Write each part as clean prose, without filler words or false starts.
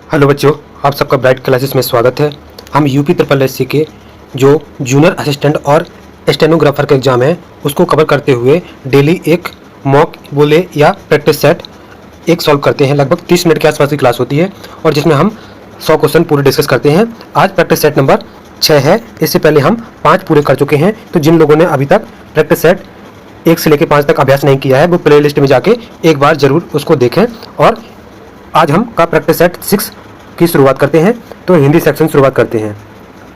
Hello बच्चों, आप सबका ब्राइट क्लासेस में स्वागत है। हम यूपी ट्रिपल एससी के जो जूनियर असिस्टेंट और स्टेनोग्राफर का एग्ज़ाम है उसको कवर करते हुए डेली एक मॉक बोले या प्रैक्टिस सेट एक सॉल्व करते हैं। लगभग 30 मिनट के आसपास की क्लास होती है और जिसमें हम 100 क्वेश्चन पूरे डिस्कस करते हैं। आज प्रैक्टिस सेट नंबर 6 है। इससे पहले हम 5 पूरे कर चुके हैं। तो जिन लोगों ने अभी तक प्रैक्टिस सेट 1 से लेकर 5 तक अभ्यास नहीं किया है वो प्ले लिस्ट में जाके एक बार ज़रूर उसको देखें। और आज हम का प्रैक्टिस सेट 6 की शुरुआत करते हैं। तो हिंदी सेक्शन शुरुआत करते हैं।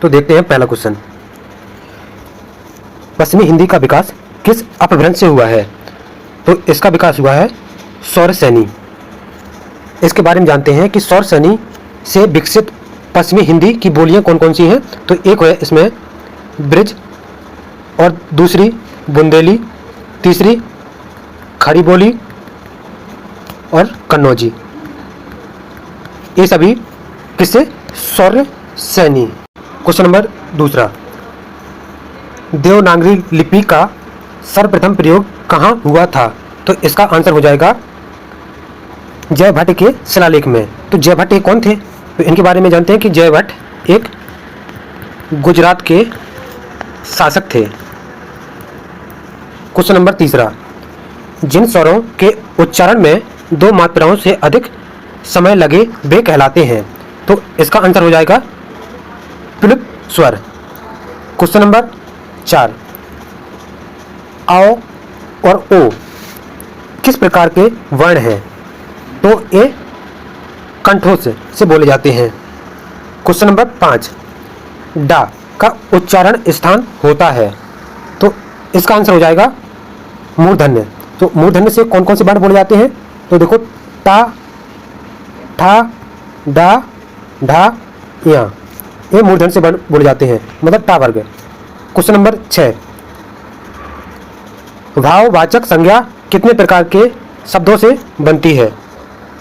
तो देखते हैं पहला क्वेश्चन, पश्चिमी हिंदी का विकास किस अपभ्रंश से हुआ है? तो इसका विकास हुआ है सौरसेनी। इसके बारे में जानते हैं कि सौरसेनी से विकसित पश्चिमी हिंदी की बोलियां कौन कौन सी हैं। तो एक है इसमें ब्रिज, और दूसरी बुंदेली, तीसरी खड़ी बोली और कन्नौजी। ये सभी किससे? सौरसेनी। क्वेश्चन नंबर दूसरा, देवनागरी लिपि का सर्वप्रथम प्रयोग कहाँ हुआ था? तो इसका आंसर हो जाएगा जयभट्ट के शिलालेख में। तो जयभट्ट ये कौन थे? तो इनके बारे में जानते हैं कि जयभट्ट एक गुजरात के शासक थे। क्वेश्चन नंबर तीसरा, जिन स्वरों के उच्चारण में 2 मात्राओं से अधिक समय लगे वे कहलाते हैं। तो इसका आंसर हो जाएगा प्लुप स्वर। क्वेश्चन नंबर 4, आओ और ओ किस प्रकार के वर्ण हैं? तो ये कंठों से बोले जाते हैं। क्वेश्चन नंबर 5, डा का उच्चारण स्थान होता है। तो इसका आंसर हो जाएगा मूर्धन्य। तो मूर्धन्य से कौन कौन से वर्ण बोले जाते हैं? तो देखो टा, ठा, डा, ढा, या, ये मूर्धन्य से वर्ण बोले जाते हैं, मतलब टा वर्ग। क्वेश्चन नंबर 6, भाववाचक संज्ञा कितने प्रकार के शब्दों से बनती है?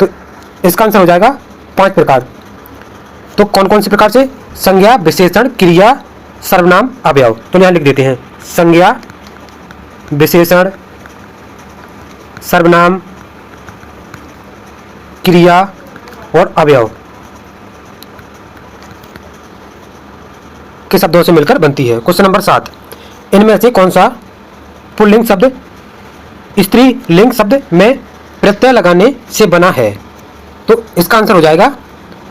तो इसका आंसर हो जाएगा 5 प्रकार। तो कौन कौन से प्रकार से? संज्ञा, विशेषण, क्रिया, सर्वनाम, अवयव। तो यहाँ लिख देते हैं संज्ञा, विशेषण, सर्वनाम, क्रिया और अवयव के शब्दों से मिलकर बनती है। क्वेश्चन नंबर 7, इनमें से कौन सा पुल्लिंग शब्द स्त्रीलिंग शब्द में प्रत्यय लगाने से बना है? तो इसका आंसर हो जाएगा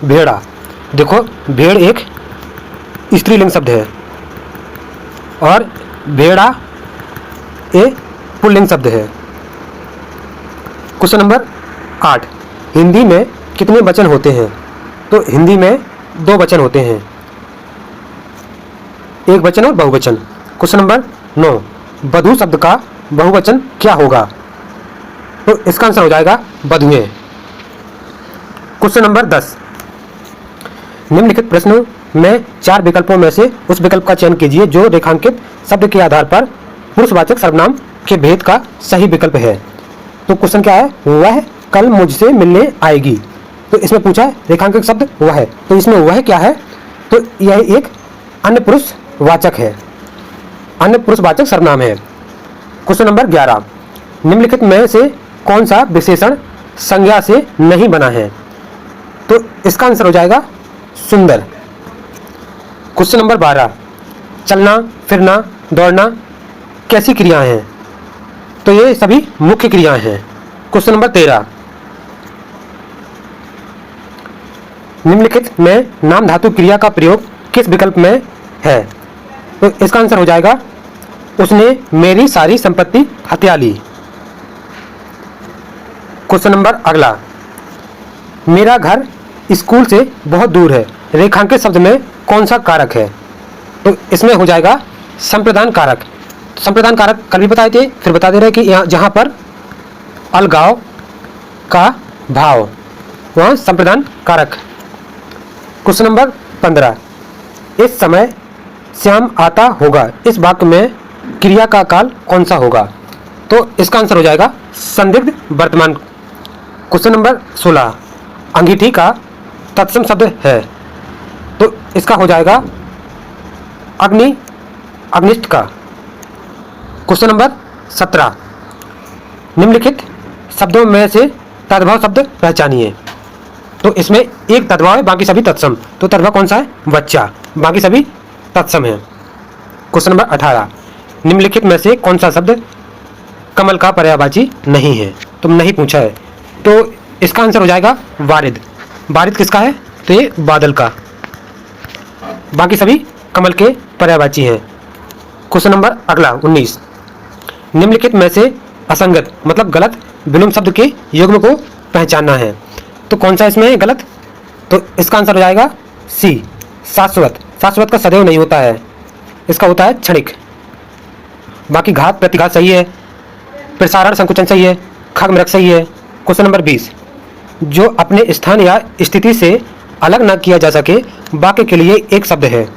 भेड़ा। देखो भेड़ एक स्त्रीलिंग शब्द है और भेड़ा एक पुल्लिंग शब्द है। क्वेश्चन नंबर 8, हिंदी में कितने वचन होते हैं? तो हिंदी में 2 वचन होते हैं, एक वचन और बहुवचन। क्वेश्चन नंबर 9, वधू शब्द का बहुवचन क्या होगा? तो इसका आंसर हो जाएगा वधुएं। क्वेश्चन नंबर 10, निम्नलिखित प्रश्नों में 4 विकल्पों में से उस विकल्प का चयन कीजिए जो रेखांकित शब्द के आधार पर पुरुषवाचक सर्वनाम के भेद का सही विकल्प है। तो क्वेश्चन क्या है? वह कल मुझसे मिलने आएगी। तो इसमें पूछा है रेखांकित शब्द वह है, तो इसमें वह क्या है? तो यह एक अन्य पुरुष वाचक है, अन्य पुरुषवाचक सर्वनाम है। क्वेश्चन नंबर 11, निम्नलिखित में से कौन सा विशेषण संज्ञा से नहीं बना है? तो इसका आंसर हो जाएगा सुंदर। क्वेश्चन नंबर 12, चलना, फिरना, दौड़ना कैसी क्रियाएं हैं? तो ये सभी मुख्य क्रियाएं हैं। क्वेश्चन नंबर 13, निम्नलिखित में नाम धातु क्रिया का प्रयोग किस विकल्प में है? तो इसका आंसर हो जाएगा उसने मेरी सारी संपत्ति हत्या ली। क्वेश्चन नंबर अगला, मेरा घर स्कूल से बहुत दूर है, रेखांकित शब्द में कौन सा कारक है? तो इसमें हो जाएगा संप्रदान कारक। संप्रदान कारक कल भी बताए थे, फिर बता दे रहे कि यहाँ जहाँ पर अलगाव का भाव वहाँ संप्रदान कारक। क्वेश्चन नंबर 15, इस समय श्याम आता होगा, इस वाक्य में क्रिया का काल कौन सा होगा? तो इसका आंसर हो जाएगा संदिग्ध वर्तमान। क्वेश्चन नंबर 16, अंगीठी का तत्सम शब्द है, तो इसका हो जाएगा अग्नि, अग्निष्ठ का। क्वेश्चन नंबर 17, निम्नलिखित शब्दों में से तद्भव शब्द पहचानिए। तो तो इसमें एक तद्भव है, बाकी सभी तत्सम। तो तद्भव कौन सा है? बच्चा। बाकी सभी तत्सम है। क्वेश्चन नंबर 18, निम्नलिखित में से कौन सा शब्द कमल का पर्यायवाची नहीं है? तुम नहीं पूछा है, तो इसका आंसर हो जाएगा वारिद। वारिद किसका है? तो ये बादल का। बाकी सभी कमल के पर्यायवाची हैं। क्वेश्चन नंबर अगला 19, निम्नलिखित में से असंगत मतलब गलत विलोम शब्द के युग्म को पहचानना है। तो कौन सा इसमें है गलत? तो इसका आंसर हो जाएगा सी, शाश्वत। शाश्वत का सदैव नहीं होता है, इसका होता है क्षणिक। बाकी घात प्रतिघात सही है, प्रसारण संकुचन सही है, खग मृग सही है। क्वेश्चन नंबर 20, जो अपने स्थान या स्थिति से अलग न किया जा सके वाक्य के लिए एक शब्द है।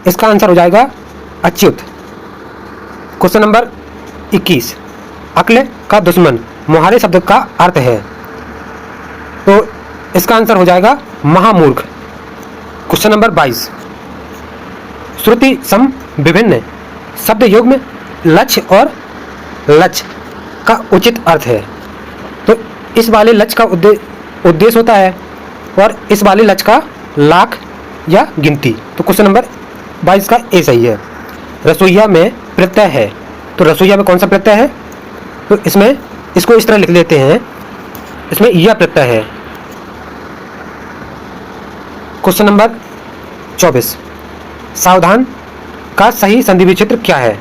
इसका आंसर हो जाएगा अच्युत। क्वेश्चन नंबर 21, अक्ल का दुश्मन मुहारे शब्द का अर्थ है। तो इसका आंसर हो जाएगा महामूर्ख। क्वेश्चन नंबर 22, श्रुति सम विभिन्न शब्द युग्म लक्ष्य और लक्ष्य का उचित अर्थ है। तो इस वाले लक्ष्य का उद्देश्य होता है और इस वाले लक्ष्य का लाख या गिनती। तो क्वेश्चन नंबर 22 का ए सही है। रसोईया में प्रत्यय है, तो रसोईया में कौन सा प्रत्यय है? तो इसमें इसको इस तरह लिख लेते हैं, इसमें यह प्रत्यय है। क्वेश्चन नंबर 24, सावधान का सही संधि विचित्र क्या है?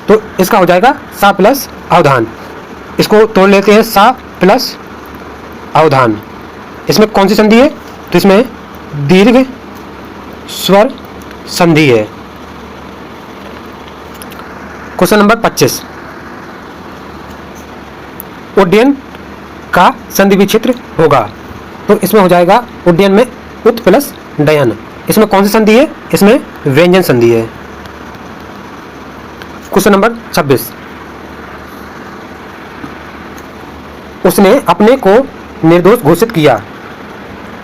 तो इसका हो जाएगा सा प्लस अवधान। इसको तोड़ लेते हैं, सा प्लस अवधान। इसमें कौन सी संधि है? तो इसमें दीर्घ स्वर संधि है। क्वेश्चन नंबर 25, उड्डयन का संधि विचित्र होगा। तो इसमें हो जाएगा उड्डयन में उत प्लस डयन। इसमें कौन सी संधि है? इसमें व्यंजन संधि है। क्वेश्चन नंबर 26, उसने अपने को निर्दोष घोषित किया।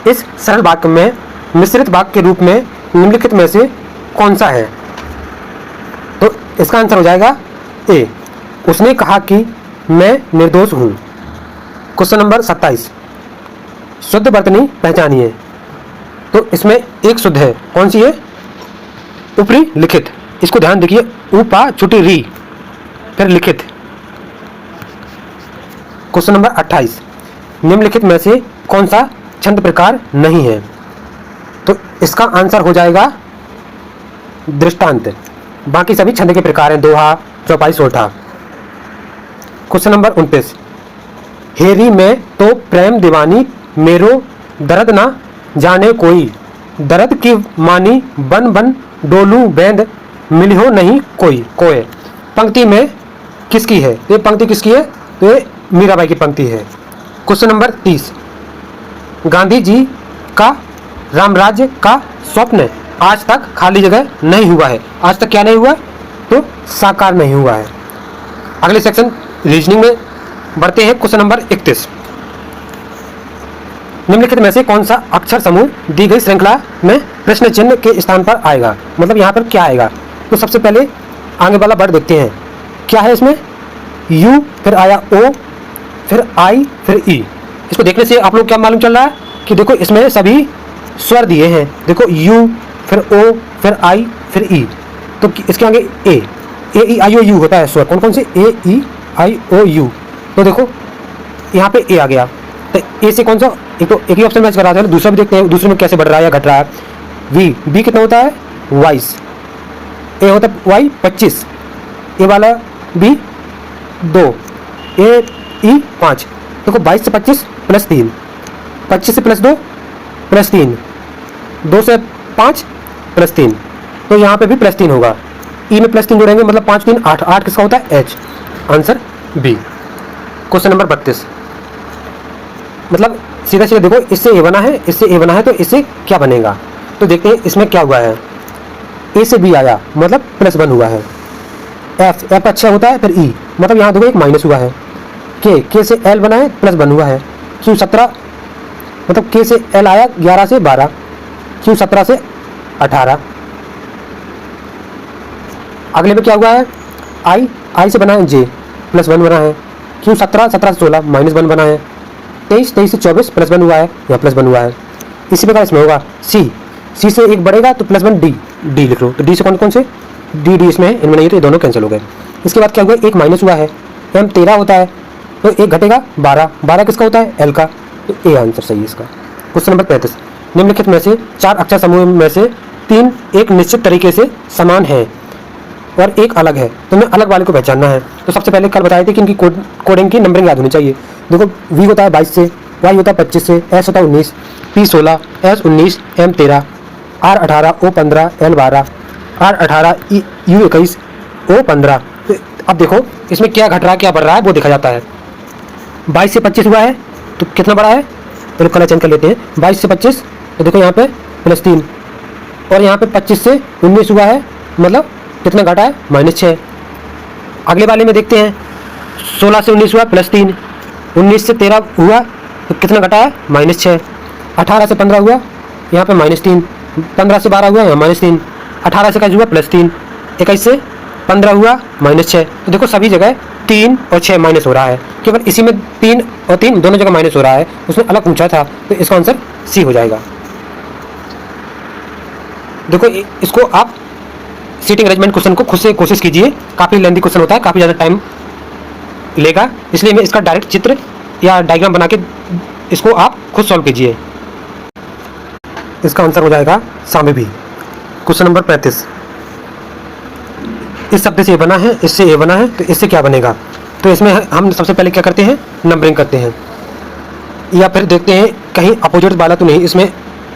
इस सरल वाक्य में मिश्रित वाक्य के रूप में निम्नलिखित में से कौन सा है? तो इसका आंसर हो जाएगा ए, उसने कहा कि मैं निर्दोष हूं। क्वेश्चन नंबर 27, शुद्ध वर्तनी पहचानिए। तो इसमें एक शुद्ध है, कौन सी है? ऊपरी लिखित। इसको ध्यान देखिए, ऊपा छुटी री फिर लिखित। क्वेश्चन नंबर 28, निम्नलिखित में से कौन सा छंद प्रकार नहीं है? तो इसका आंसर हो जाएगा दृष्टांत। बाकी सभी छंद के प्रकार हैं, दोहा, चौपाई, सोठा। क्वेश्चन नंबर 29, हेरी में तो प्रेम दीवानी मेरो दर्द ना जाने कोई, दर्द की मानी बन बन डोलू बैंद मिलियो नहीं कोई कोय। पंक्ति में किसकी है? ये पंक्ति किसकी है? तो ये मीराबाई की पंक्ति है। क्वेश्चन नंबर 30, गांधी जी का रामराज्य का स्वप्न आज तक खाली जगह नहीं हुआ है। आज तक क्या नहीं हुआ? तो साकार नहीं हुआ है। अगले सेक्शन रीजनिंग में बढ़ते हैं। क्वेश्चन नंबर 31, निम्नलिखित में से कौन सा अक्षर समूह दी गई श्रृंखला में प्रश्न चिन्ह के स्थान पर आएगा? मतलब यहाँ पर क्या आएगा? तो सबसे पहले आगे वाला वर्ड देखते हैं, क्या है इसमें? यू, फिर आया ओ, फिर आई, फिर ई। इसको देखने से आप लोग क्या मालूम चल रहा है कि देखो इसमें सभी स्वर दिए हैं। देखो यू, फिर ओ, फिर आई, फिर ई। तो इसके आगे ए ई आई ओ यू होता है स्वर। कौन कौन से? ए ई आई ओ यू। तो देखो यहाँ पे ए आ गया, तो ए से कौन सा? एक तो एक ही ऑप्शन मैच करा था, दूसरा भी देखते हैं दूसरे में कैसे बढ़ रहा है या घट रहा है। वी, बी कितना होता है? 22। ए होता है वाई 25, ए वाला बी 2, ए ई 5। देखो 22 से 25 प्लस 3, 25 से प्लस 2 प्लस 3, 2 से 5 प्लस 3। तो यहाँ पे भी प्लस 3 होगा। ई में प्लस 3 जोड़ेंगे मतलब 5 3 8, 8 किसका होता है? H. Answer B. Question number 32, मतलब सीधा सीधा देखो, इससे ए बना है, इससे ए बना है, तो इससे क्या बनेगा? तो देखते हैं इसमें क्या हुआ है। ए से बी आया मतलब +1 हुआ है। एफ, एफ अच्छा होता है, फिर ई मतलब यहाँ देखो एक माइनस हुआ है। के से एल बना है, +1 हुआ है। क्यू 17 मतलब के से एल आया 11 से 12, क्यू 17 से 18। अगले में क्या हुआ है? आई, आई से बना है जे, +1 बना है। क्यू 17 से 16 -1 बना है। 23, 23 से 24 +1 हुआ है, यहाँ +1 हुआ है। इसी प्रकार इसमें होगा सी से 1 बढ़ेगा तो +1 डी लिख लो। तो डी से कौन कौन से डी इसमें है, इनमें नहीं, तो ये दोनों कैंसिल हो गए। इसके बाद क्या हुआ, एक माइनस हुआ है, एम 13 होता है तो एक घटेगा 12 किसका होता है, एल का, तो ए आंसर सही है इसका। क्वेश्चन नंबर 35, निम्नलिखित में से 4 अक्षर समूह में से 3 एक निश्चित तरीके से समान है और एक अलग है, तुम्हें अलग वाले को पहचानना है। तो सबसे पहले कल बताए थे कि इनकी कोडिंग की नंबरिंग याद होनी चाहिए। देखो वी होता है 22 से, वाई होता है 25 से, एस होता है 19, P 16, S 19, M 13, R 18, O 15, L 12, R 18, U 21, O 15। तो अब देखो इसमें क्या घट रहा है क्या बढ़ रहा है वो देखा जाता है। 22 से 25 हुआ है तो कितना बड़ा है, तो कलर चेंज कर लेते हैं। 22 से 25 तो देखो यहाँ पे +3, और यहाँ पे 25 से 19 हुआ है, मतलब कितना घटा है, -6। अगले वाले में देखते हैं, 16 से 19 हुआ +3, 19 से 13 हुआ तो कितना घटा है, -6। 18 से 15 हुआ यहाँ पे -3, 15 से 12 हुआ यहाँ -3, 18 से 21 हुआ +3, 21 से 15 हुआ -6। तो देखो सभी जगह 3 और 6 माइनस हो रहा है, केवल इसी में 3 और 3 दोनों जगह माइनस हो रहा है, उसने अलग पूछा था, तो इसका आंसर सी हो जाएगा। देखो इसको आप सीटिंग अरेंजमेंट क्वेश्चन को खुद से कोशिश कीजिए, काफ़ी लेंथी क्वेश्चन होता है, काफ़ी ज़्यादा टाइम लेगा, इसलिए मैं इसका डायरेक्ट चित्र या डायग्राम बना के इसको आप खुद सॉल्व कीजिए। इसका आंसर हो जाएगा सामने। क्वेश्चन नंबर 35, इस शब्द से ए बना है, इससे ए बना है, तो इससे क्या बनेगा। तो इसमें हम सबसे पहले क्या करते हैं, नंबरिंग करते हैं, या फिर देखते हैं कहीं अपोजिट वाला तो नहीं इसमें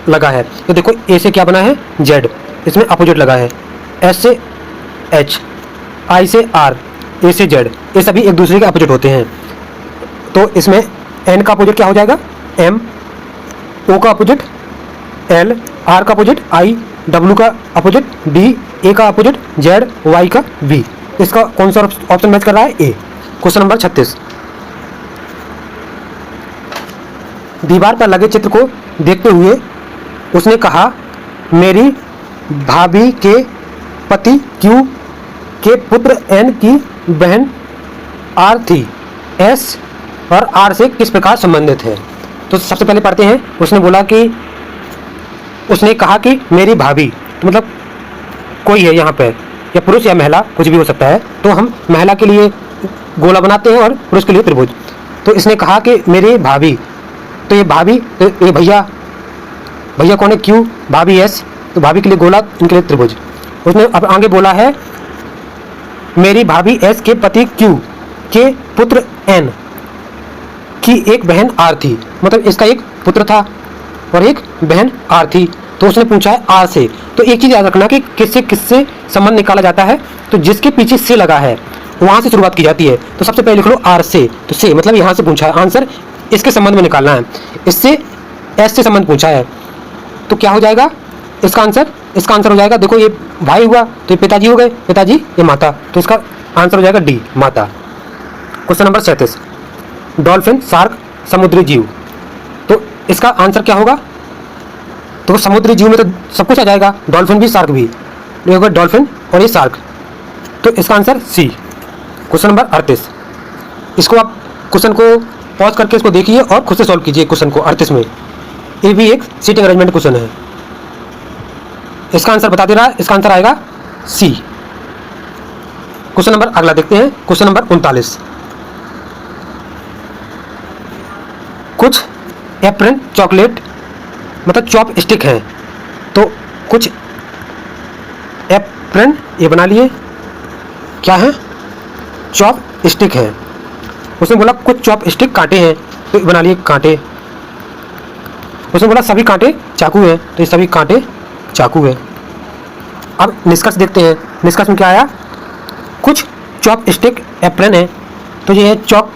लगा है। तो देखो ए से क्या बना है, जेड, इसमें अपोजिट लगा है, एस से एच, आई से आर, ए से जेड, ये सभी एक दूसरे के अपोजिट होते हैं। तो इसमें एन का अपोजिट क्या हो जाएगा, एम, ओ का अपोजिट एल, आर का अपोजिट आई, डब्ल्यू का अपोजिट डी, ए का अपोजिट जेड, वाई का वी। इसका कौन सा ऑप्शन मैच कर रहा है, ए। क्वेश्चन नंबर 36, दीवार पर लगे चित्र को देखते हुए उसने कहा, मेरी भाभी के पति क्यू के पुत्र एन की बहन आर थी, एस और आर से किस प्रकार संबंधित है। तो सबसे पहले पढ़ते हैं, उसने बोला कि उसने कहा कि मेरी भाभी, तो मतलब कोई है यहाँ पे, या पुरुष या महिला कुछ भी हो सकता है, तो हम महिला के लिए गोला बनाते हैं और पुरुष के लिए त्रिभुज। तो इसने कहा कि मेरी भाभी, तो ये भाभी, तो ये भैया, भैया कौन है, क्यू, भाभी एस, तो भाभी के लिए गोला, इनके लिए त्रिभुज। उसने अब आगे बोला है, मेरी भाभी एस के पति क्यू के पुत्र एन की एक बहन आर थी, मतलब इसका एक पुत्र था और एक बहन आर थी। तो उसने पूछा है आर से। तो एक चीज़ याद रखना कि किससे किससे संबंध निकाला जाता है, तो जिसके पीछे से लगा है वहाँ से शुरुआत की जाती है। तो सबसे पहले लिख लो आर से, तो से मतलब यहाँ से पूछा है, आंसर इसके संबंध में निकालना है। इससे एस से संबंध पूछा है, तो क्या हो जाएगा इसका आंसर हो जाएगा, देखो ये भाई हुआ तो ये पिताजी हो गए, पिताजी, ये माता, तो इसका आंसर हो जाएगा डी, माता। क्वेश्चन नंबर 37, डॉल्फिन, शार्क, समुद्री जीव, तो इसका आंसर क्या होगा। तो समुद्री जीव में तो सब कुछ आ जाएगा, डॉल्फिन भी शार्क भी, ये होगा डॉल्फिन और ये शार्क, तो इसका आंसर सी। क्वेश्चन नंबर 38, इसको आप क्वेश्चन को पॉज करके इसको देखिए और खुद से सॉल्व कीजिए क्वेश्चन को। 38 में ये भी एक सीटिंग अरेंजमेंट क्वेश्चन है, इसका आंसर बता दे रहा है, इसका आंसर आएगा सी। क्वेश्चन नंबर अगला देखते हैं, क्वेश्चन नंबर 39, कुछ एप्रन चॉकलेट मतलब चॉप स्टिक है, तो कुछ एप्रन ये बना लिए, क्या है, चॉप स्टिक है। उसने बोला कुछ चॉप स्टिक कांटे हैं, तो बना लिए कांटे। उसने बोला सभी कांटे चाकू हैं, तो ये सभी कांटे चाकू है। अब निष्कर्ष देखते हैं, निष्कर्ष में क्या आया, कुछ चॉप स्टिक एप्रन है, तो ये है चॉप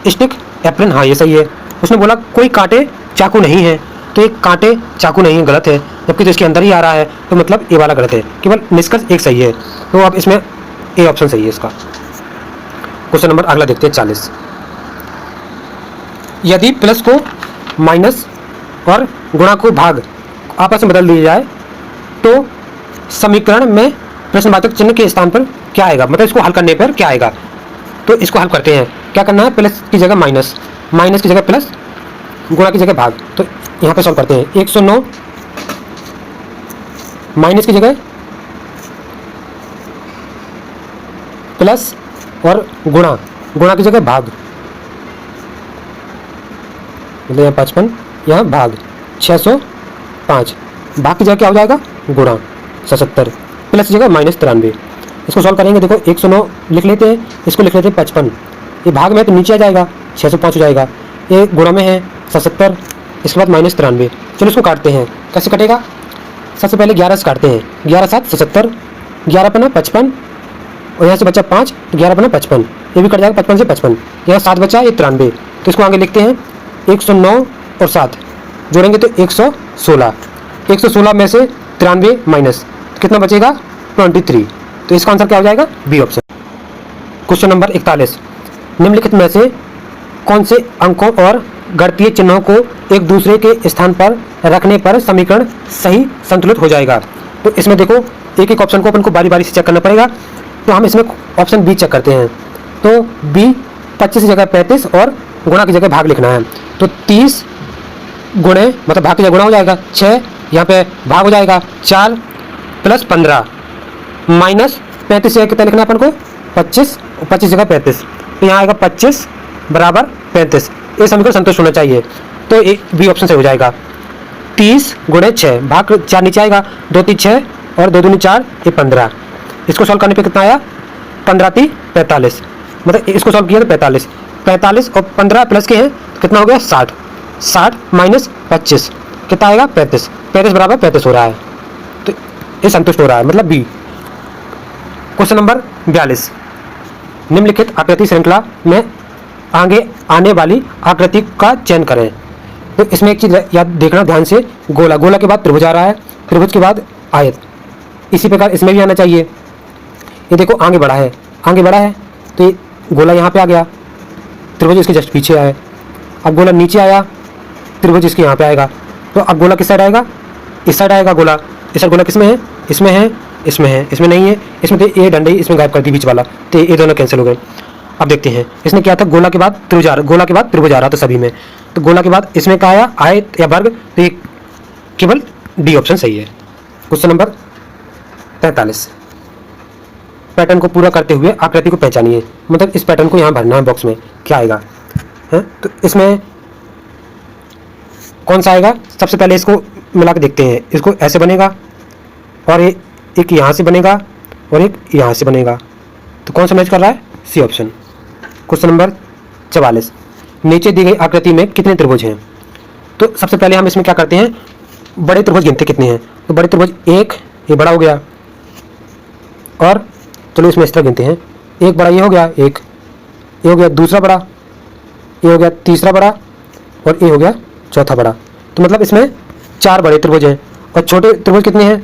स्टिक एप्रन, हाँ ये सही है। उसने बोला कोई कांटे चाकू नहीं है, तो ये कांटे चाकू नहीं है, गलत है, जबकि तो इसके अंदर ही आ रहा है, तो मतलब ये वाला गलत है, केवल निष्कर्ष एक सही है। तो अब इसमें ए ऑप्शन सही है इसका। क्वेश्चन नंबर अगला देखते हैं 40, यदि प्लस को माइनस और गुणा को भाग आपस में बदल दिया जाए तो समीकरण में प्रश्नवाचक चिन्ह के स्थान पर क्या आएगा, मतलब इसको हल करने पर क्या आएगा। तो इसको हल करते हैं, क्या करना है, प्लस की जगह माइनस, माइनस की जगह प्लस, गुणा की जगह भाग, तो यहाँ पे सॉल्व करते हैं। 109 माइनस की जगह प्लस और गुणा, गुणा की जगह भाग, मतलब यहाँ 55, यहाँ भाग 605, भाग की जगह क्या हो जाएगा गुणा 77, प्लस की जगह -93। इसको सॉल्व करेंगे, देखो 109 लिख लेते हैं, इसको लिख लेते हैं 55, ये भाग में तो नीचे आ जाएगा 605 हो जाएगा, ये गुणा में है 77, इसके बाद -93। चलो इसको काटते हैं, कैसे कटेगा? सबसे पहले 11 से काटते हैं, 11 7 77, 11 पना 55 और यहाँ से बचा 5, तो 11 पना 55, ये भी कट जाएगा 55 से 55, यहाँ 7 बचा, ये 93, तो इसको आगे लिखते हैं 109 और 7 जोड़ेंगे तो 116, 116 में से 93 माइनस कितना बचेगा 23, तो इसका आंसर क्या हो जाएगा? B option. क्वेश्चन नंबर 41, निम्नलिखित में से कौन से अंकों और गणितीय चिन्हों को एक दूसरे के स्थान पर रखने पर समीकरण सही संतुलित हो जाएगा? तो इसमें देखो एक एक ऑप्शन को अपन को बारी बारी से चेक करना पड़ेगा, तो हम इसमें ऑप्शन बी चेक करते हैं। तो बी 25 की जगह 35 और गुणा की जगह भाग लिखना है, तो 30 गुणे मतलब भाग की जगह गुणा हो जाएगा 6, यहाँ पे भाग हो जाएगा 4 प्लस 15 माइनस 35 से कितना लिखना है अपन को 25, 25 जगह 35, तो यहाँ आएगा 25 बराबर 35, ये समीकरण संतुष्ट होना चाहिए, तो ये बी ऑप्शन से हो जाएगा। 30 गुणे 6, भाग 4 नीचे आएगा, 2 3 6 और 2 दूनी 4, ये 15, इसको सॉल्व करने पे कितना आया 15 3 45, मतलब इसको सॉल्व किया तो 45, 45 और 15 प्लस के हैं कितना हो गया 60, 60 माइनस 25 कितना आएगा 35, 35 बराबर 35 हो रहा है, तो ये संतुष्ट हो रहा है, मतलब बी। क्वेश्चन नंबर 42, निम्नलिखित आकृति श्रृंखला में आगे आने वाली आकृति का चयन करें। तो इसमें एक चीज याद देखना ध्यान से, गोला, गोला के बाद त्रिभुज आ रहा है, त्रिभुज के बाद आयत, इसी प्रकार इसमें भी आना चाहिए। ये देखो आगे बढ़ा है, आगे बढ़ा है, तो ये गोला यहाँ पे आ गया, त्रिभुज इसके जस्ट पीछे आया, अब गोला नीचे आया, त्रिभुज इसके यहाँ पे आएगा, तो अब गोला किस साइड आएगा? इस साइड आएगा गोला, इस साइड गोला किसमें है? इसमें है, इसमें है, इसमें नहीं है, इसमें तो ये डंडे इसमें गायब कर दी बीच वाला, तो ये दोनों कैंसिल हो गए। अब देखते हैं इसने क्या था, गोला के बाद त्रिभुज आ रहा, गोला के बाद त्रिभुज आ रहा था सभी में, तो गोला के बाद इसमें क्या आया आयत या वर्ग, तो ये केवल डी ऑप्शन सही है। क्वेश्चन नंबर 43, पैटर्न को पूरा करते हुए आकृति को पहचानिए, मतलब इस पैटर्न को यहाँ भरना है बॉक्स में, क्या आएगा है? तो इसमें कौन सा आएगा? सबसे पहले इसको मिला के देखते हैं, इसको ऐसे बनेगा और एक यहाँ से बनेगा और एक यहाँ से बनेगा, तो कौन सा मैच कर रहा है? C option. क्वेश्चन नंबर 44, नीचे दी गई आकृति में कितने त्रिभुज हैं? तो सबसे पहले हम इसमें क्या करते हैं, बड़े त्रिभुज गिनते कितने हैं, तो बड़े त्रिभुज एक, ये बड़ा हो गया, और चलो इसमें इस तरह गिनते हैं, एक बड़ा ये हो गया, एक ये हो गया, दूसरा बड़ा ये हो गया, तीसरा बड़ा और ये हो गया चौथा बड़ा, तो मतलब इसमें 4 बड़े त्रिभुज हैं। और छोटे त्रिभुज कितने हैं?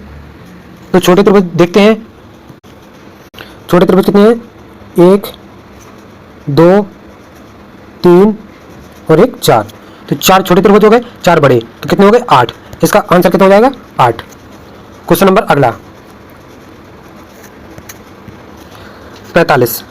तो छोटे त्रिभुज देखते हैं, छोटे त्रिभुज कितने हैं? 1 2 3 और 1 4, तो 4 छोटे त्रिभुज हो गए, 4 बड़े, तो कितने हो गए 8, इसका आंसर कितना हो जाएगा 8। क्वेश्चन नंबर अगला 45,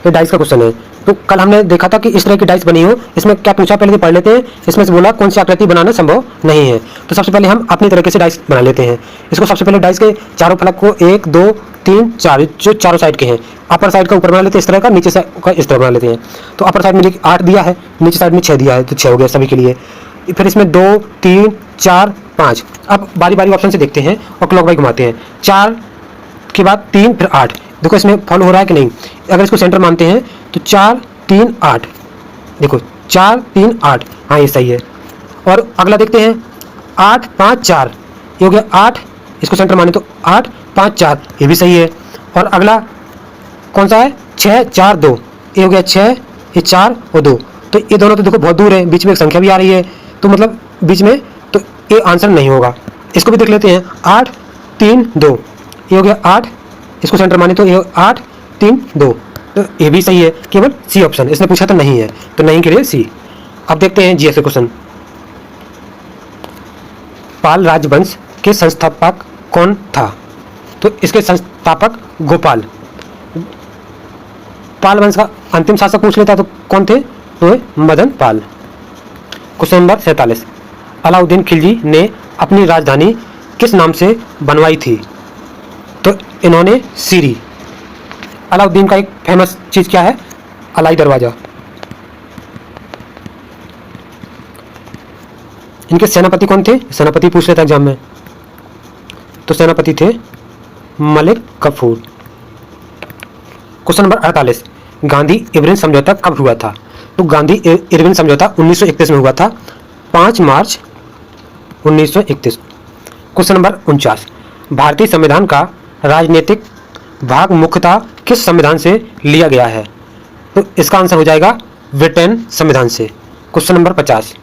ये डाइस का क्वेश्चन है। तो कल हमने देखा था कि इस तरह की डाइस बनी हो, इसमें क्या पूछा पहले तो पढ़ लेते हैं। इसमें से बोला कौन सी आकृति बनाना संभव नहीं है, तो सबसे पहले हम अपनी तरीके से डाइस बना लेते हैं। इसको सबसे पहले डाइस के चारों फलक को 1 2 3 4 जो चारों साइड के हैं, अपर साइड का ऊपर बना लेते हैं इस तरह का, नीचे साइड का इस तरह बना लेते हैं। तो अपर साइड में 8 दिया है, नीचे साइड में 6 दिया है, तो 6 हो गया सभी के लिए। फिर इसमें 2 3 4 5, अब बारी बारी ऑप्शन से देखते हैं और क्लॉकवाइज घुमाते हैं। 4 के बाद 3 फिर 8, देखो इसमें फॉलो हो रहा है कि नहीं। अगर इसको सेंटर मानते हैं तो 4 3 8, देखो 4 3 8, हाँ ये सही है। और अगला देखते हैं 8 5 4, ये हो गया 8, इसको सेंटर माने तो 8 5 4, ये भी सही है। और अगला कौन सा है 6 4 2, ये हो गया 6, ये 4 और 2, तो ये दोनों तो देखो बहुत दूर है, बीच में एक संख्या भी आ रही है, तो मतलब बीच में, तो ये आंसर नहीं होगा। इसको भी देख लेते हैं 8 3 2, ये हो गया 8, इसको सेंटर माने तो ये 8 3 2, तो ये भी सही है, केवल सी ऑप्शन। इसने पूछा तो नहीं है, तो नहीं के लिए सी। अब देखते हैं जीएस क्वेश्चन, पाल राजवंश के संस्थापक कौन था? तो इसके संस्थापक गोपाल, पाल वंश का अंतिम शासक पूछ लेता तो कौन थे? तो मदन पाल। क्वेश्चन नंबर 47, अलाउद्दीन खिलजी ने अपनी राजधानी किस नाम से बनवाई थी? तो इन्होंने सीरी। अलाउद्दीन का एक फेमस चीज क्या है? अलाई दरवाजा। इनके सेनापति कौन थे? सेनापति पूछ लेता एग्जाम में, तो सेनापति थे Malik Kafur. Question number 48, Gandhi Irwin समझौता कब हुआ था? तो गांधी इरविन समझौता 1931 में हुआ था, 5 मार्च 1931। क्वेश्चन नंबर 49, भारतीय संविधान का राजनीतिक भाग मुख्यतः किस संविधान से लिया गया है? तो इसका आंसर हो जाएगा ब्रिटेन संविधान से। क्वेश्चन नंबर 50,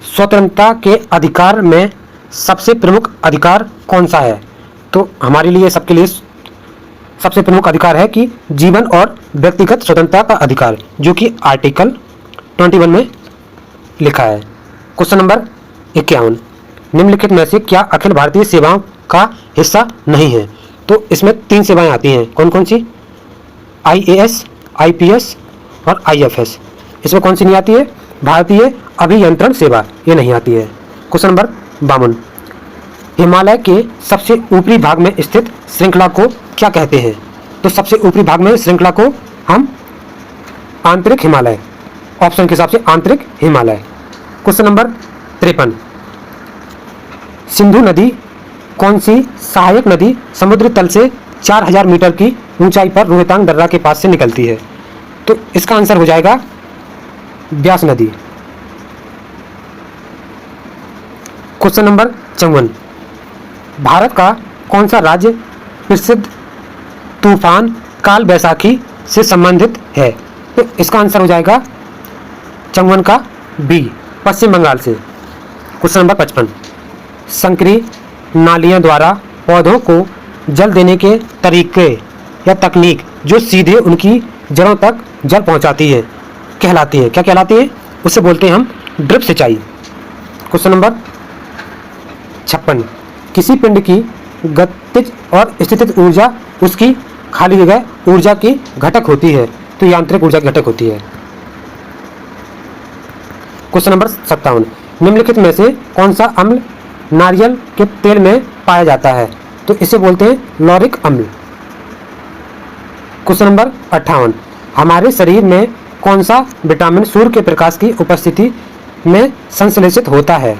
स्वतंत्रता के अधिकार में सबसे प्रमुख अधिकार कौन सा है? तो हमारे लिए, सबके लिए सबसे प्रमुख अधिकार है कि जीवन और व्यक्तिगत स्वतंत्रता का अधिकार, जो कि आर्टिकल 21 में लिखा है। क्वेश्चन नंबर 51, निम्नलिखित में से क्या अखिल भारतीय सेवाओं का हिस्सा नहीं है? तो इसमें 3 सेवाएं आती हैं, कौन कौन सी? IAS, IPS और IFS। इसमें कौन सी नहीं आती है? भारतीय अभियंत्रण सेवा, ये नहीं आती है। क्वेश्चन नंबर 52, हिमालय के सबसे ऊपरी भाग में स्थित श्रृंखला को क्या कहते हैं? तो सबसे ऊपरी भाग में श्रृंखला को हम आंतरिक हिमालय, ऑप्शन के हिसाब से आंतरिक हिमालय। क्वेश्चन नंबर 53, सिंधु नदी कौन सी सहायक नदी समुद्र तल से 4000 मीटर की ऊंचाई पर रोहतांग दर्रा के पास से निकलती है? तो इसका आंसर हो जाएगा ब्यास नदी। क्वेश्चन नंबर 54, भारत का कौन सा राज्य प्रसिद्ध तूफान काल बैसाखी से संबंधित है? तो इसका आंसर हो जाएगा 54 का बी, पश्चिम बंगाल से। क्वेश्चन नंबर 55, संकरी नालियों द्वारा पौधों को जल देने के तरीके या तकनीक जो सीधे उनकी जड़ों तक जल पहुंचाती है कहलाती है, क्या कहलाती है? उसे बोलते हैं हम ड्रिप सिंचाई। क्वेश्चन नंबर 56, किसी पिंड की गतिज और स्थितिज ऊर्जा उसकी खाली जगह ऊर्जा की घटक होती है, तो यांत्रिक ऊर्जा की घटक होती है। क्वेश्चन नंबर 57, निम्नलिखित में से कौन सा अम्ल नारियल के तेल में पाया जाता है? तो इसे बोलते हैं लॉरिक अम्ल। क्वेश्चन नंबर 58, हमारे शरीर में कौन सा विटामिन सूर्य के प्रकाश की उपस्थिति में संश्लेषित होता है?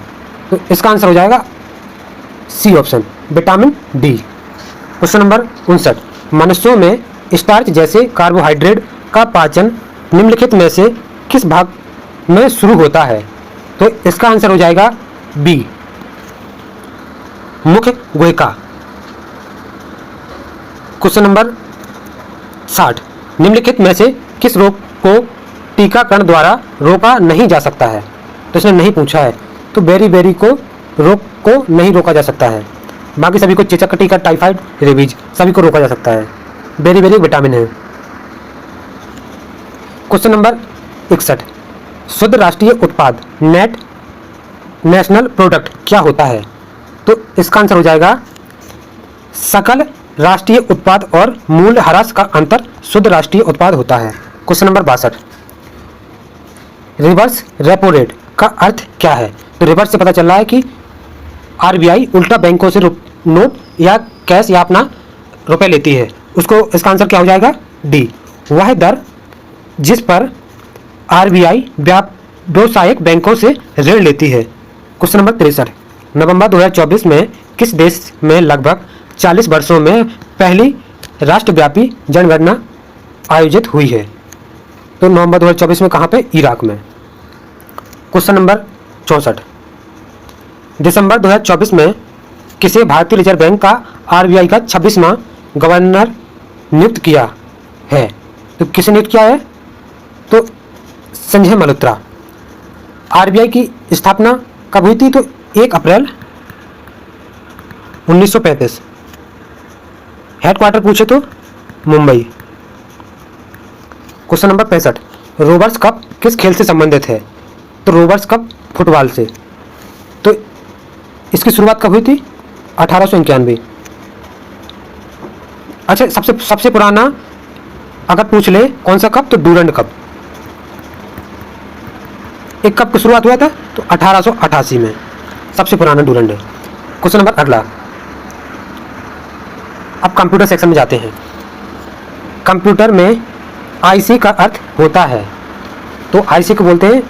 तो इसका आंसर हो जाएगा C option, vitamin D. Question number 59, मनुष्यों में स्टार्च जैसे कार्बोहाइड्रेट का पाचन निम्नलिखित में से किस भाग में शुरू होता है? तो इसका आंसर हो जाएगा बी, मुख्य गुहिका। क्वेश्चन नंबर 60, निम्नलिखित में से किस रोग को टीकाकरण द्वारा रोका नहीं जा सकता है? तो इसने नहीं पूछा है, तो बेरी को रोग को नहीं रोका जा सकता है। बाकी सभी को चेचक का टीका, टाइफाइड, रेबीज सभी को रोका जा सकता है। बेरी विटामिन है। क्वेश्चन नंबर 61, शुद्ध राष्ट्रीय उत्पाद नेट नेशनल प्रोडक्ट क्या होता है? तो इसका आंसर हो जाएगा सकल राष्ट्रीय उत्पाद और मूल्य ह्रास का अंतर शुद्ध राष्ट्रीय उत्पाद होता है। Question number 62, reverse repo rate का अर्थ क्या है? तो रिवर्स से पता चल रहा है कि आरबीआई उल्टा बैंकों से नोट या कैश या अपना रुपए लेती है, उसको, इसका आंसर क्या हो जाएगा? डी, वह दर जिस पर आरबीआई व्यावसायिक बैंकों से ऋण लेती है। क्वेश्चन नंबर 63, नवंबर 2024 में किस देश में लगभग 40 वर्षों में पहली राष्ट्रव्यापी जनगणना आयोजित हुई है? तो नवंबर 2024 में कहाँ पे? इराक में। क्वेश्चन नंबर 64, दिसंबर 2024 में किसे भारतीय रिजर्व बैंक का आरबीआई का 26वां गवर्नर नियुक्त किया है? तो किसे नियुक्त किया है? तो संजय मल्होत्रा। आरबीआई की स्थापना कब हुई थी? तो 1 अप्रैल 1935। हेडक्वार्टर पूछे तो Mumbai. Question number 65, Rovers Cup किस खेल से संबंधित है? तो रोवर्स कप फुटबॉल से। तो इसकी शुरुआत कब हुई थी? 1891। अच्छा, सबसे पुराना अगर पूछ ले कौन सा कप, तो डूरंड कप। ये कब की शुरुआत हुआ था? तो 1888 में सबसे पुराना डूरंड है। क्वेश्चन नंबर अगला, अब कंप्यूटर सेक्शन में जाते हैं। कंप्यूटर में आईसी का अर्थ होता है, तो आईसी को बोलते हैं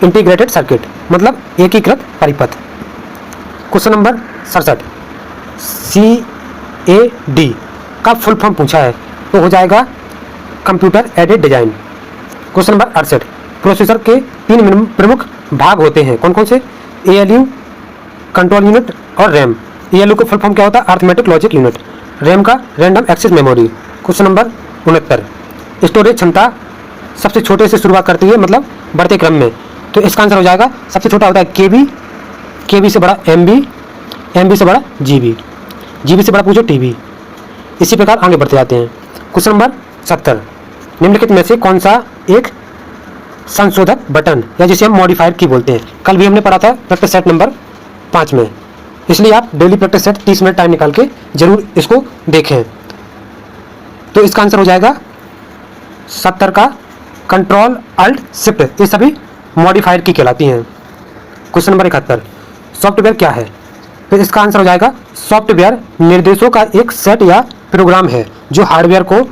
इंटीग्रेटेड सर्किट, मतलब एकीकृत परिपथ। क्वेश्चन नंबर 67, CAD का फुल फॉर्म पूछा है, तो हो जाएगा computer aided design. Question number 68, processor के 3 प्रमुख भाग होते हैं, कौन कौन से? ALU, कंट्रोल यूनिट और रैम। ALU का फुल फॉर्म क्या होता है? Arithmetic logic unit. रैम का random access memory. Question number 69, storage क्षमता सबसे छोटे से शुरुआत करती है, मतलब बढ़ते क्रम में, तो इसका आंसर हो जाएगा सबसे छोटा होता है KB, KB से बड़ा MB, MB से बड़ा GB, GB से बड़ा पूछो TB। इसी प्रकार आगे बढ़ते जाते हैं। क्वेश्चन नंबर 70, निम्नलिखित में से कौन सा एक संशोधक बटन या जिसे हम मॉडिफायर की बोलते हैं? कल भी हमने पढ़ा था प्रैक्टिस सेट नंबर 5 में, इसलिए आप daily practice set 30 minute time निकाल के जरूर इसको देखें। तो इसका आंसर हो जाएगा 70 का कंट्रोल अल्ट शिफ्ट, ये सभी मॉडिफायर की कहलाती हैं। क्वेश्चन नंबर 71, सॉफ्टवेयर क्या है? फिर इसका आंसर हो जाएगा सॉफ्टवेयर निर्देशों का एक सेट या प्रोग्राम है जो हार्डवेयर को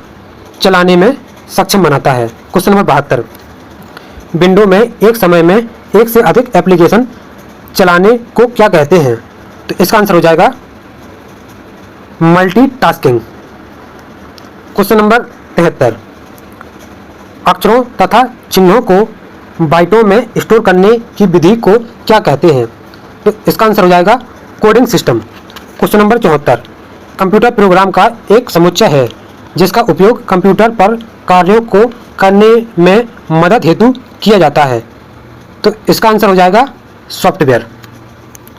चलाने में सक्षम बनाता है। क्वेश्चन नंबर 72, विंडो में एक समय में एक से अधिक एप्लीकेशन चलाने को क्या कहते हैं? तो इसका आंसर हो जाएगा मल्टीटास्किंग। क्वेश्चन नंबर 73, अक्षरों तथा चिन्हों को बाइटों में स्टोर करने की विधि को क्या कहते हैं? तो इसका आंसर हो जाएगा coding system. Question number 74, computer program का एक समुच्चय है जिसका उपयोग कंप्यूटर पर कार्यों को करने में मदद हेतु किया जाता है, तो इसका आंसर हो जाएगा सॉफ्टवेयर।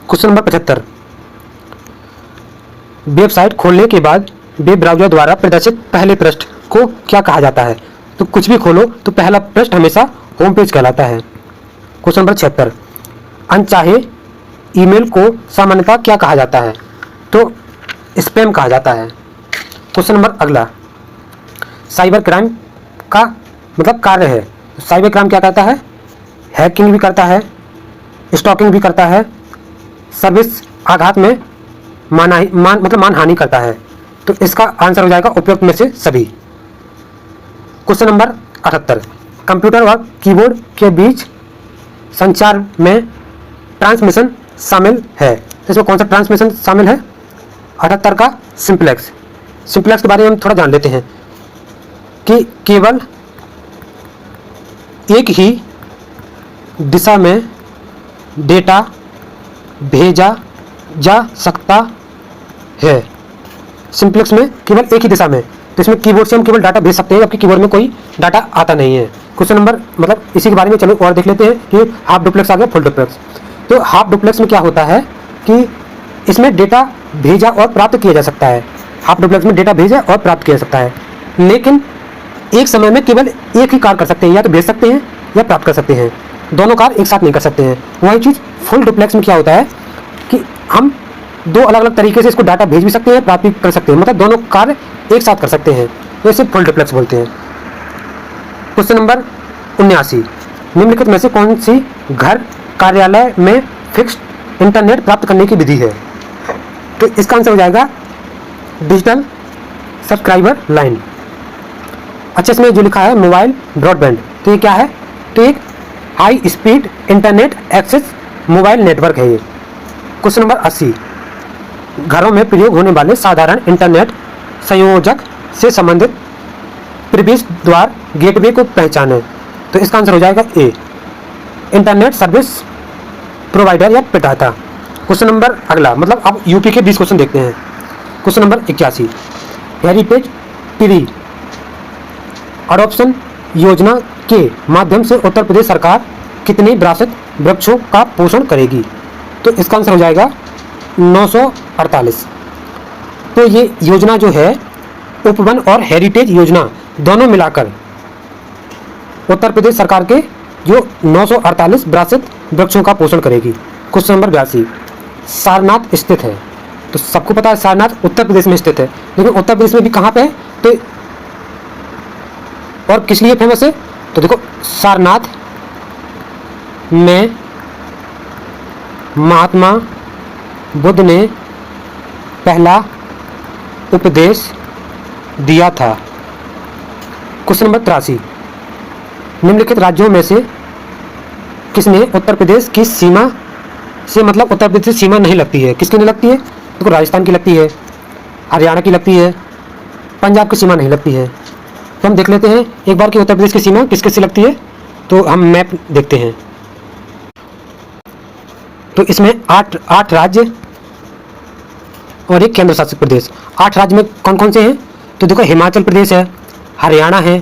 क्वेश्चन नंबर 75, वेबसाइट खोलने के बाद वेब ब्राउज़र द्वारा प्रदर्शित पहले पृष्ठ को क्या कहा जाता है? तो कुछ भी खोलो तो पहला पृष्ठ हमेशा होम पेज कहलाता है। क्वेश्चन नंबर 76, अनचाहे ईमेल को सामान्यतः क्या कहा जाता है? तो स्पैम कहा जाता है। क्वेश्चन नंबर अगला, साइबर क्राइम का मतलब कार्य है। साइबर क्राइम क्या करता है? हैकिंग भी करता है, स्टॉकिंग भी करता है, सर्विस आघात में मानहानि करता है, तो इसका आंसर हो जाएगा उपयुक्त में से सभी। क्वेश्चन नंबर 78, कंप्यूटर और कीबोर्ड के बीच संचार में ट्रांसमिशन शामिल है, इसमें कौन सा ट्रांसमिशन शामिल है? 78 का सिंप्लेक्स। सिंप्लेक्स के बारे में हम थोड़ा जान लेते हैं कि केवल एक ही दिशा में डेटा भेजा जा सकता है। सिंप्लेक्स में केवल एक ही दिशा में, तो इसमें कीबोर्ड से हम केवल डाटा भेज सकते हैं, जबकि कीबोर्ड में कोई डाटा आता नहीं है। क्वेश्चन नंबर मतलब इसी के बारे में चलो और देख लेते हैं कि हाफ डुप्लेक्स आ गया, फुल डुप्लेक्स। तो हाफ डुप्लेक्स में क्या होता है कि इसमें डेटा भेजा और प्राप्त किया जा सकता है। हाफ डुप्लेक्स में डेटा भेजा और प्राप्त किया जा सकता है, लेकिन एक समय में केवल एक ही कार्य कर सकते हैं, या तो भेज सकते हैं या प्राप्त कर सकते हैं, दोनों कार्य एक साथ नहीं कर सकते हैं। वही चीज़ फुल डुप्लेक्स में क्या होता है कि हम दो अलग अलग तरीके से इसको डाटा भेज भी सकते हैं, प्राप्त भी कर सकते हैं, मतलब दोनों कार्य एक साथ कर सकते हैं, तो इसे फुल डुप्लेक्स बोलते हैं। क्वेश्चन नंबर 79, निम्नलिखित में से कौन सी घर कार्यालय में फिक्स्ड इंटरनेट प्राप्त करने की विधि है? तो इसका आंसर हो जाएगा डिजिटल सब्सक्राइबर लाइन। अच्छा, इसमें जो लिखा है मोबाइल ब्रॉडबैंड, तो ये क्या है? तो एक high speed internet access mobile network है ये। क्वेश्चन नंबर 80, घरों में प्रयोग होने वाले साधारण इंटरनेट संयोजक से संबंधित प्रवेश द्वार गेटवे को पहचानें, तो इसका आंसर हो जाएगा ए, इंटरनेट सर्विस प्रोवाइडर या प्रदाता। क्वेश्चन नंबर अगला, मतलब अब यूपी के 20 क्वेश्चन देखते हैं। Question number 81, heritage TV adoption योजना के माध्यम से उत्तर प्रदेश सरकार कितने विरासत वृक्षों का पोषण करेगी? तो इसका आंसर हो जाएगा 948। तो ये योजना जो है उपवन और हेरिटेज योजना दोनों मिलाकर उत्तर प्रदेश सरकार के जो 948 विरासत वृक्षों का पोषण करेगी। क्वेश्चन नंबर 82, सारनाथ स्थित है, तो सबको पता है सारनाथ उत्तर प्रदेश में स्थित है, लेकिन उत्तर प्रदेश में भी कहाँ पे है तो और किस लिए फेमस है? तो देखो, सारनाथ में महात्मा बुद्ध ने पहला उपदेश दिया था? क्वेश्चन नंबर 83, निम्नलिखित राज्यों में से किसने उत्तर प्रदेश की सीमा से, मतलब उत्तर प्रदेश से सीमा नहीं लगती है, किसकी नहीं लगती है? देखो राजस्थान की लगती है, हरियाणा की लगती है, पंजाब की सीमा नहीं लगती है। तो हम देख लेते हैं एक बार कि उत्तर प्रदेश की सीमा किस किस से लगती है। तो हम मैप देखते हैं। तो इसमें आठ राज्य और एक केंद्र शासित प्रदेश। 8 राज्य में कौन कौन से हैं? तो देखो हिमाचल प्रदेश है, हरियाणा है,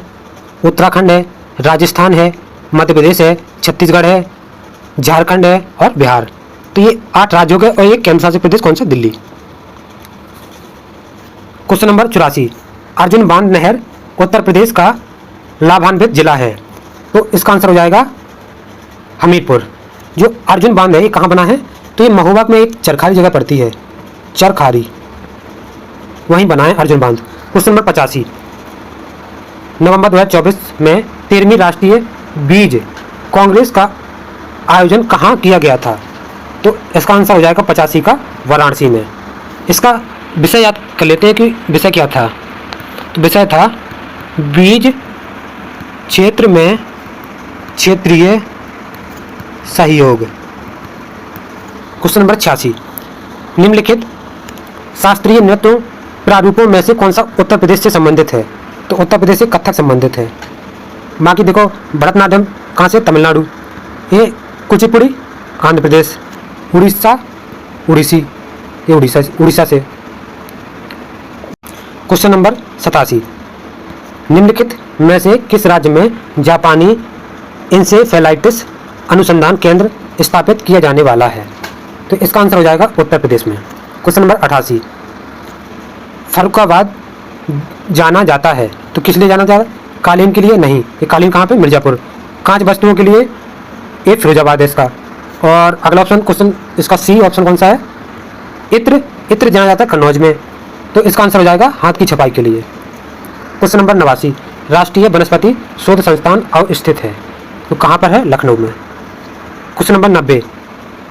उत्तराखंड है, राजस्थान है, मध्य प्रदेश है, छत्तीसगढ़ है, झारखंड है और बिहार। तो ये 8 राज्यों के, और एक केंद्र शासित प्रदेश कौन सा? दिल्ली। क्वेश्चन नंबर 84, अर्जुन बांध नहर उत्तर प्रदेश का लाभान्वित जिला है। तो इसका आंसर हो जाएगा हमीरपुर। जो अर्जुन बांध है ये कहाँ बना है? तो ये महोबा में एक चरखारी जगह पड़ती है, चरखारी, वहीं बना है अर्जुन बांध। क्वेश्चन नंबर 85, नवंबर 2024 में 13वीं राष्ट्रीय बीज कांग्रेस का आयोजन कहाँ किया गया था? तो इसका आंसर हो जाएगा 85 का वाराणसी में। इसका विषय याद कर लेते हैं कि विषय क्या था। तो विषय था बीज क्षेत्र में क्षेत्रीय सहयोग। क्वेश्चन नंबर 86, निम्नलिखित शास्त्रीय नृत्य प्रारूपों में से कौन सा उत्तर प्रदेश से संबंधित है? तो उत्तर प्रदेश से कथक संबंधित है। बाकी देखो भरतनाट्यम कहाँ से? तमिलनाडु। ये कुचिपुड़ी आंध्र प्रदेश, उड़ीसा उड़ीसी, ये उड़ीसा से। क्वेश्चन नंबर 87, निम्नलिखित में से किस राज्य में जापानी इंसेफेलाइटिस अनुसंधान केंद्र स्थापित किया जाने वाला है? तो इसका आंसर हो जाएगा उत्तर प्रदेश में। क्वेश्चन नंबर 88, फर्रुखाबाद जाना जाता है तो किस लिए जाना जाता है? कालीन के लिए नहीं। ये कालीन कहाँ पे? मिर्जापुर। कांच वस्तुओं के लिए ये फिरोजाबाद है इसका। और अगला ऑप्शन क्वेश्चन इसका सी ऑप्शन कौन सा है? इत्र। इत्र जाना जाता है कन्नौज में। तो इसका आंसर हो जाएगा हाथ की छपाई के लिए। क्वेश्चन नंबर 89, राष्ट्रीय वनस्पति शोध संस्थान अवस्थित है तो कहाँ पर है? लखनऊ में। क्वेश्चन नंबर 90,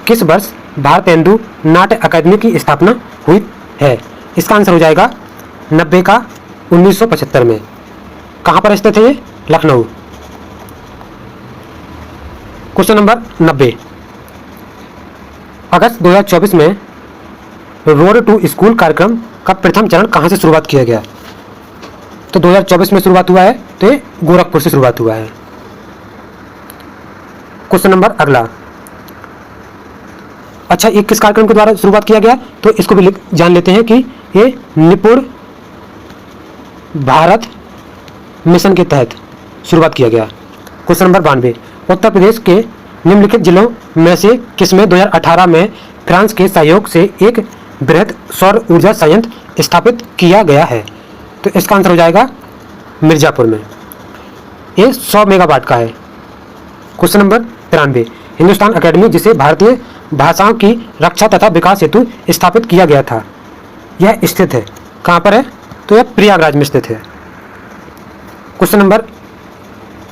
किस वर्ष भारतेंदु नाट्य अकादमी की स्थापना हुई है? इसका आंसर हो जाएगा 90 का 1975 में। कहाँ पर स्थित है ये? लखनऊ। क्वेश्चन नंबर 90, अगस्त 2024 में रोड टू स्कूल कार्यक्रम का प्रथम चरण कहाँ से शुरुआत किया गया? तो 2024 में शुरुआत हुआ है, तो ये गोरखपुर से शुरुआत हुआ है। क्वेश्चन नंबर अगला, अच्छा ये किस कार्यक्रम के द्वारा शुरुआत किया गया? तो इसको भी जान लेते हैं कि ये निपुण भारत मिशन के तहत शुरुआत किया गया। क्वेश्चन नंबर 92, उत्तर प्रदेश के निम्नलिखित जिलों में से किसमें 2018 में फ्रांस के सहयोग से एक बृहद सौर ऊर्जा संयंत्र स्थापित किया गया है? तो इसका आंसर हो जाएगा मिर्जापुर में। ये 100 मेगावाट का है। क्वेश्चन नंबर 93, हिंदुस्तान अकेडमी जिसे भारतीय भाषाओं की रक्षा तथा विकास हेतु स्थापित किया गया था, यह स्थित है कहाँ पर है? तो यह प्रयागराज में स्थित है। क्वेश्चन नंबर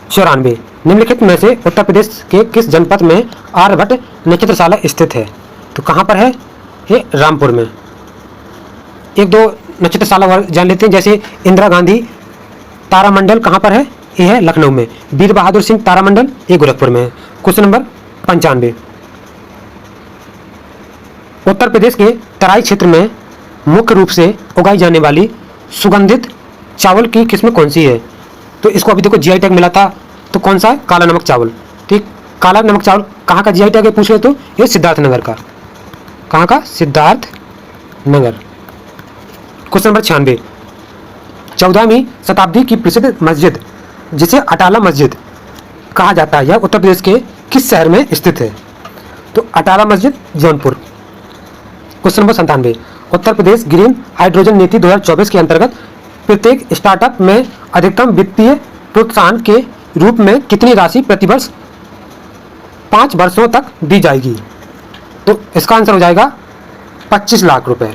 94, निम्नलिखित में से उत्तर प्रदेश के किस जनपद में आर्यभट्ट नक्षत्रशाला स्थित है? तो कहाँ पर है? ये रामपुर में। एक दो नक्षत्रशाला जान लेते हैं, जैसे इंदिरा गांधी तारामंडल कहाँ पर है? ये है लखनऊ में। वीर बहादुर सिंह तारामंडल ये गोरखपुर में है। क्वेश्चन नंबर 95, उत्तर प्रदेश के तराई क्षेत्र में मुख्य रूप से उगाई जाने वाली सुगंधित चावल की किस्म कौन सी है? तो इसको अभी देखो जीआई टैग मिला था, तो कौन सा है? काला नमक चावल। तो काला नमक चावल कहाँ का जीआई टैग है पूछ रहे तो ये सिद्धार्थनगर का। कहाँ का? सिद्धार्थनगर। क्वेश्चन नंबर 96, 14वीं शताब्दी की प्रसिद्ध मस्जिद जिसे अटाला मस्जिद कहा जाता है, यह उत्तर प्रदेश के किस शहर में स्थित है? तो अटाला मस्जिद Jaunpur. Question number 97, Uttar Pradesh green hydrogen नीति 2024 के अंतर्गत प्रत्येक स्टार्टअप में अधिकतम वित्तीय प्रोत्साहन के रूप में कितनी राशि प्रतिवर्ष 5 वर्षों तक दी जाएगी? तो इसका आंसर हो जाएगा 25 लाख रुपए।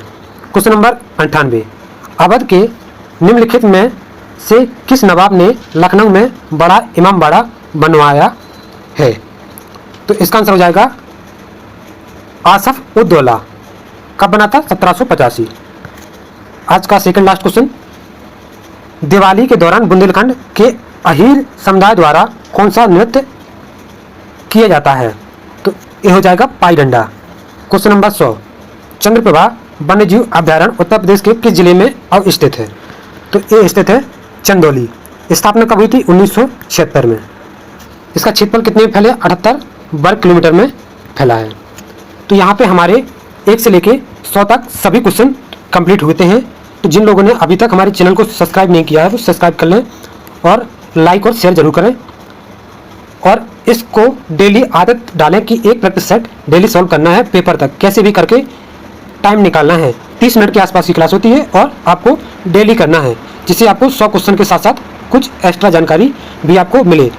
क्वेश्चन नंबर 98, अवध के निम्नलिखित में से किस नवाब ने लखनऊ में बड़ा इमामबाड़ा बनवाया है? तो इसका आंसर हो जाएगा आसफ उद्दौला। कब बना था? 1785। आज का सेकंड लास्ट क्वेश्चन, दिवाली के दौरान बुंदेलखंड के अहीर समुदाय द्वारा कौन सा नृत्य किया जाता है? तो ये हो जाएगा पाई डंडा। क्वेश्चन नंबर 100, चंद्रप्रभा वन्यजीव अभ्यारण्य उत्तर प्रदेश के किस जिले में अवस्थित है? तो ये स्थित है चंदौली। स्थापना कब हुई थी? 1976 में। इसका क्षेत्रफल कितने में फैले? 78 वर्ग किलोमीटर में फैला है। तो यहाँ पे हमारे 1 से लेके 100 तक सभी क्वेश्चन कंप्लीट होते हैं। तो जिन लोगों ने अभी तक हमारे चैनल को सब्सक्राइब नहीं किया है वो सब्सक्राइब कर लें और लाइक और शेयर जरूर करें, और इसको डेली आदत डालें कि एक प्रैक्टिस सेट डेली सॉल्व करना है पेपर तक, कैसे भी करके टाइम निकालना है। 30 मिनट के आसपास की क्लास होती है और आपको डेली करना है, जिससे आपको 100 क्वेश्चन के साथ साथ कुछ एक्स्ट्रा जानकारी भी आपको मिले।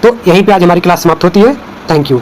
तो यहीं पे आज हमारी क्लास समाप्त होती है। Thank you.